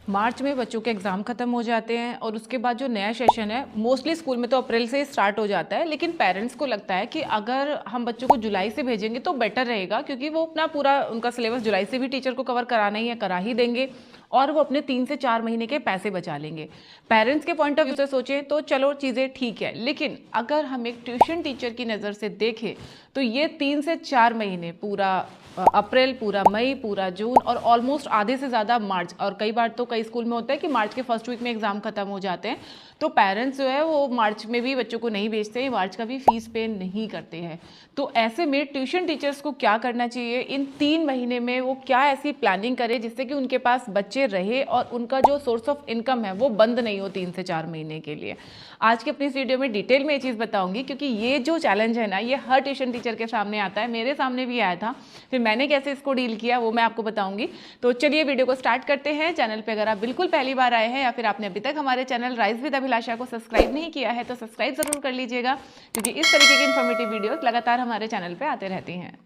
मार्च में बच्चों के एग्ज़ाम ख़त्म हो जाते हैं और उसके बाद जो नया सेशन है मोस्टली स्कूल में तो अप्रैल से ही स्टार्ट हो जाता है, लेकिन पेरेंट्स को लगता है कि अगर हम बच्चों को जुलाई से भेजेंगे तो बेटर रहेगा, क्योंकि वो अपना पूरा उनका सिलेबस जुलाई से भी टीचर को कवर कराना ही है, करा ही देंगे और वो अपने 3 से 4 महीने के पैसे बचा लेंगे। पेरेंट्स के पॉइंट ऑफ व्यू से सोचें तो चलो चीज़ें ठीक है, लेकिन अगर हम एक ट्यूशन टीचर की नज़र से देखें तो ये 3 से 4 महीने, पूरा अप्रैल, पूरा मई, पूरा जून और ऑलमोस्ट आधे से ज़्यादा मार्च, और कई बार तो कई स्कूल में होता है कि मार्च के फर्स्ट वीक में एग्ज़ाम खत्म हो जाते हैं, तो पेरेंट्स जो है वो मार्च में भी बच्चों को नहीं भेजते हैं, मार्च का भी फीस पे नहीं करते हैं। तो ऐसे में ट्यूशन टीचर्स को क्या करना चाहिए, इन 3 महीने में वो क्या ऐसी प्लानिंग करे जिससे कि उनके पास बच्चे रहे और उनका जो सोर्स ऑफ इनकम है वो बंद नहीं हो 3 से 4 महीने के लिए। आज की अपनी इस वीडियो में डिटेल में ये चीज़ बताऊंगी, क्योंकि ये जो चैलेंज है ना, ये हर ट्यूशन टीचर के सामने आता है, मेरे सामने भी आया था, फिर मैंने कैसे इसको डील किया वो मैं आपको बताऊंगी। तो चलिए वीडियो को स्टार्ट करते हैं। चैनल पे अगर आप बिल्कुल पहली बार आए हैं या फिर आपने अभी तक हमारे चैनल राइज विद अभिलाषा को सब्सक्राइब नहीं किया है तो सब्सक्राइब जरूर कर लीजिएगा, क्योंकि इस तरीके की इन्फॉर्मेटिव वीडियोस लगातार हमारे चैनल पे आते रहती हैं।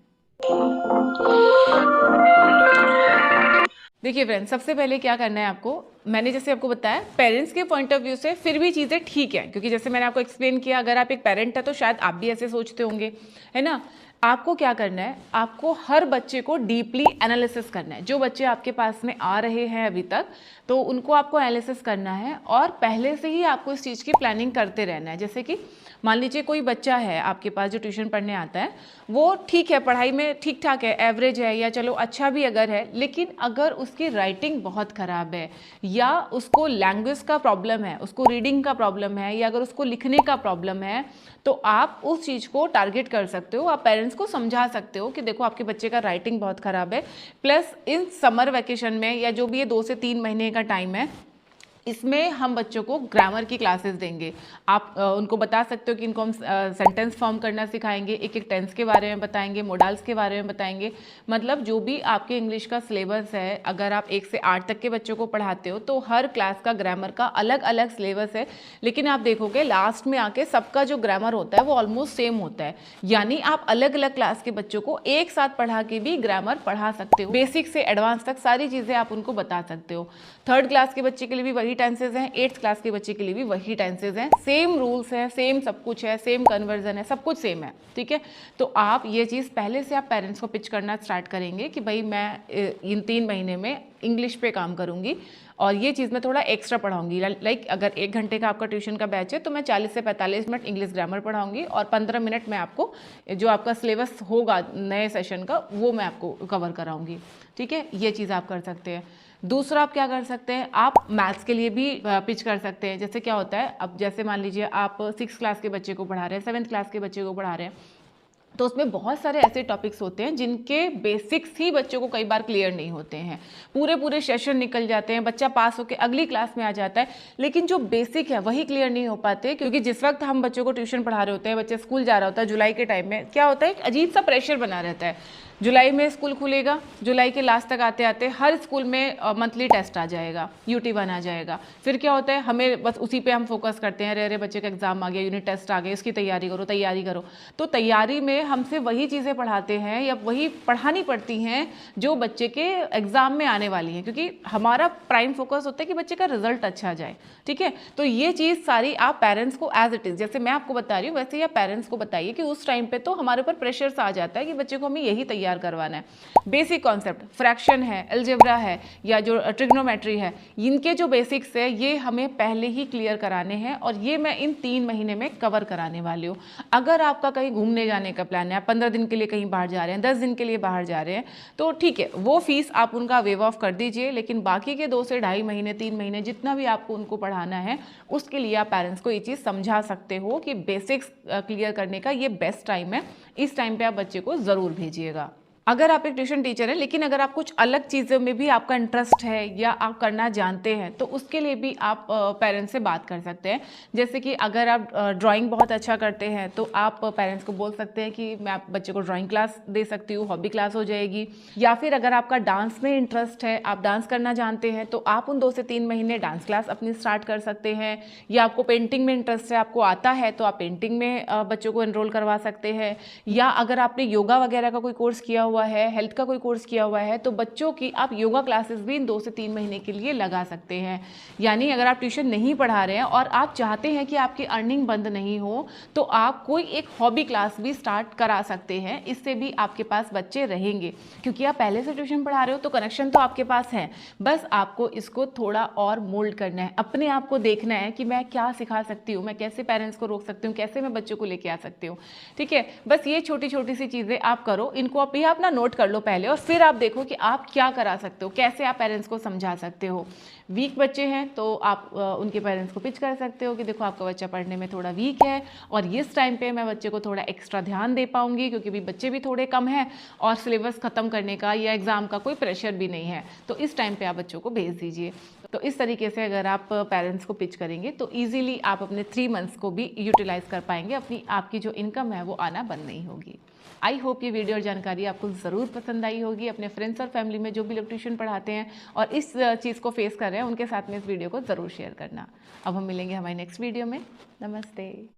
देखिए फ्रेंड्स, सबसे पहले क्या करना है आपको, मैंने जैसे आपको बताया पेरेंट्स के पॉइंट ऑफ व्यू से फिर भी चीज़ें ठीक है, क्योंकि जैसे मैंने आपको एक्सप्लेन किया, अगर आप एक पेरेंट है तो शायद आप भी ऐसे सोचते होंगे, है ना। आपको क्या करना है, आपको हर बच्चे को डीपली एनालिसिस करना है। जो बच्चे आपके पास में आ रहे हैं अभी तक, तो उनको आपको एनालिसिस करना है और पहले से ही आपको इस चीज़ की प्लानिंग करते रहना है। जैसे कि मान लीजिए कोई बच्चा है आपके पास जो ट्यूशन पढ़ने आता है, वो ठीक है, पढ़ाई में ठीक ठाक है, एवरेज है या चलो अच्छा भी अगर है, लेकिन अगर उसकी राइटिंग बहुत ख़राब है या उसको लैंग्वेज का प्रॉब्लम है, उसको रीडिंग का प्रॉब्लम है या अगर उसको लिखने का प्रॉब्लम है, तो आप उस चीज़ को टारगेट कर सकते हो। आप पेरेंट्स को समझा सकते हो कि देखो आपके बच्चे का राइटिंग बहुत ख़राब है, प्लस इन समर वैकेशन में या जो भी ये 2 से 3 महीने का टाइम है, इसमें हम बच्चों को ग्रामर की क्लासेस देंगे। आप उनको बता सकते हो कि इनको हम सेंटेंस फॉर्म करना सिखाएंगे, एक एक टेंस के बारे में बताएंगे, मोडाल्स के बारे में बताएंगे। मतलब जो भी आपके इंग्लिश का सिलेबस है, अगर आप 1 से 8 तक के बच्चों को पढ़ाते हो तो हर क्लास का ग्रामर का अलग अलग सिलेबस है, लेकिन आप देखोगे लास्ट में आके सबका जो ग्रामर होता है वो ऑलमोस्ट सेम होता है। यानी आप अलग अलग क्लास के बच्चों को एक साथ पढ़ा के भी ग्रामर पढ़ा सकते हो। बेसिक से एडवांस तक सारी चीज़ें आप उनको बता सकते हो। 3rd क्लास के बच्चे के लिए भी वही टेंसेज हैं, 8th क्लास के बच्चे के लिए भी वही टेंसेज हैं, सेम रूल्स है, सेम सब कुछ है, सेम कन्वर्जन है, सब कुछ सेम है, ठीक है। तो आप ये चीज़ पहले से आप पेरेंट्स को पिच करना स्टार्ट करेंगे कि भाई मैं इन 3 महीने में इंग्लिश पे काम करूंगी और ये चीज़ मैं थोड़ा एक्स्ट्रा पढ़ाऊंगी। लाइक अगर 1 घंटे का आपका ट्यूशन का बैच है तो मैं 40 से 45 मिनट इंग्लिश ग्रामर पढ़ाऊंगी और 15 मिनट मैं आपको जो आपका सिलेबस होगा नए सेशन का वो मैं आपको कवर कराऊंगी, ठीक है। ये चीज़ आप कर सकते हैं। दूसरा आप क्या कर सकते हैं, आप मैथ्स के लिए भी पिच कर सकते हैं। जैसे क्या होता है, अब जैसे मान लीजिए आप 6th क्लास के बच्चे को पढ़ा रहे हैं, 7th क्लास के बच्चे को पढ़ा रहे हैं, तो उसमें बहुत सारे ऐसे टॉपिक्स होते हैं जिनके बेसिक्स ही बच्चों को कई बार क्लियर नहीं होते हैं। पूरे पूरे सेशन निकल जाते हैं, बच्चा पास होकर अगली क्लास में आ जाता है, लेकिन जो बेसिक है वही क्लियर नहीं हो पाते। क्योंकि जिस वक्त हम बच्चों को ट्यूशन पढ़ा रहे होते हैं, बच्चे स्कूल जा रहा होता है, जुलाई के टाइम में क्या होता है, एक अजीब सा प्रेशर बना रहता है। जुलाई में स्कूल खुलेगा, जुलाई के लास्ट तक आते आते हर स्कूल में मंथली टेस्ट आ जाएगा, UT1 आ जाएगा। फिर क्या होता है, हमें बस उसी पे हम फोकस करते हैं, अरे बच्चे का एग्जाम आ गया, यूनिट टेस्ट आ गए, इसकी तैयारी करो तैयारी करो। तो तैयारी में हमसे वही चीज़ें पढ़ाते हैं या वही पढ़ानी पड़ती हैं जो बच्चे के एग्जाम में आने वाली हैं, क्योंकि हमारा प्राइम फोकस होता है कि बच्चे का रिजल्ट अच्छा जाए, ठीक है। तो ये चीज़ सारी आप पेरेंट्स को एज इट इज़, जैसे मैं आपको बता रही हूँ वैसे ही आप पेरेंट्स को बताइए कि उस टाइम पे तो हमारे ऊपर प्रेशर सा आ जाता है कि बच्चे को हमें यही तैयार करवाना है। बेसिक कॉन्सेप्ट फ्रैक्शन है, अलजेब्रा है या जो ट्रिग्नोमेट्री है, इनके जो बेसिक्स है ये हमें पहले ही क्लियर कराने हैं और ये मैं इन 3 महीने में कवर कराने वाली हूँ। अगर आपका कहीं घूमने जाने का प्लान है, आप 15 दिन के लिए कहीं बाहर जा रहे हैं, 10 दिन के लिए बाहर जा रहे हैं, तो ठीक है, वो फीस आप उनका वेव ऑफ कर दीजिए, लेकिन बाकी के 2 से ढाई महीने 3 महीने जितना भी आपको उनको पढ़ाना है, उसके लिए आप पेरेंट्स को ये चीज़ समझा सकते हो कि बेसिक्स क्लियर करने का ये बेस्ट टाइम है। इस टाइम पे आप बच्चे को ज़रूर भेजिएगा। अगर आप एक ट्यूशन टीचर हैं, लेकिन अगर आप कुछ अलग चीज़ों में भी आपका इंटरेस्ट है या आप करना जानते हैं, तो उसके लिए भी आप पेरेंट्स से बात कर सकते हैं। जैसे कि अगर आप ड्राइंग बहुत अच्छा करते हैं तो आप पेरेंट्स को बोल सकते हैं कि मैं आप बच्चे को ड्राइंग क्लास दे सकती हूँ, हॉबी क्लास हो जाएगी। या फिर अगर आपका डांस में इंटरेस्ट है, आप डांस करना जानते हैं, तो आप उन 2 से 3 महीने डांस क्लास अपनी स्टार्ट कर सकते हैं। या आपको पेंटिंग में इंटरेस्ट है, आपको आता है, तो आप पेंटिंग में बच्चों को एनरोल करवा सकते हैं। या अगर आपने योगा वगैरह का कोई कोर्स किया हुआ हुआ है, हेल्थ का कोई कोर्स किया हुआ है, तो बच्चों की आप योगा क्लासेस भी इन 2 से 3 महीने के लिए लगा सकते हैं। यानी अगर आप ट्यूशन नहीं पढ़ा रहे हैं और आप चाहते हैं कि आपकी अर्निंग बंद नहीं हो, तो आप कोई एक हॉबी क्लास भी स्टार्ट करा सकते हैं। इससे भी आपके पास बच्चे रहेंगे, क्योंकि आप पहले से ट्यूशन पढ़ा रहे हो तो कनेक्शन तो आपके पास है। बस आपको इसको थोड़ा और मोल्ड करना है, अपने आप को देखना है कि मैं क्या सिखा सकती हूँ, मैं कैसे पेरेंट्स को रोक सकती हूँ, कैसे मैं बच्चों को लेके आ सकती हूँ। ठीक है, बस ये छोटी छोटी सी चीज़ें आप करो, इनको आप ये अपना नोट कर लो पहले, और फिर आप देखो कि आप क्या करा सकते हो, कैसे आप पेरेंट्स को समझा सकते हो। वीक बच्चे हैं तो आप उनके पेरेंट्स को पिच कर सकते हो कि देखो आपका बच्चा पढ़ने में थोड़ा वीक है और इस टाइम पे मैं बच्चे को थोड़ा एक्स्ट्रा ध्यान दे पाऊंगी, क्योंकि भी बच्चे भी थोड़े कम हैं और सिलेबस ख़त्म करने का या एग्ज़ाम का कोई प्रेशर भी नहीं है, तो इस टाइम पे आप बच्चों को भेज दीजिए। तो इस तरीके से अगर आप पेरेंट्स को पिच करेंगे तो ईजिली आप अपने 3 मंथ्स को भी यूटिलाइज कर पाएंगे, अपनी आपकी जो इनकम है वो आना बंद नहीं होगी। आई होप ये वीडियो और जानकारी आपको ज़रूर पसंद आई होगी। अपने फ्रेंड्स और फैमिली में जो भी लोग ट्यूशन पढ़ाते हैं और इस चीज़ को फेस कर रहे हैं, उनके साथ में इस वीडियो को ज़रूर शेयर करना। अब हम मिलेंगे हमारे नेक्स्ट वीडियो में। नमस्ते।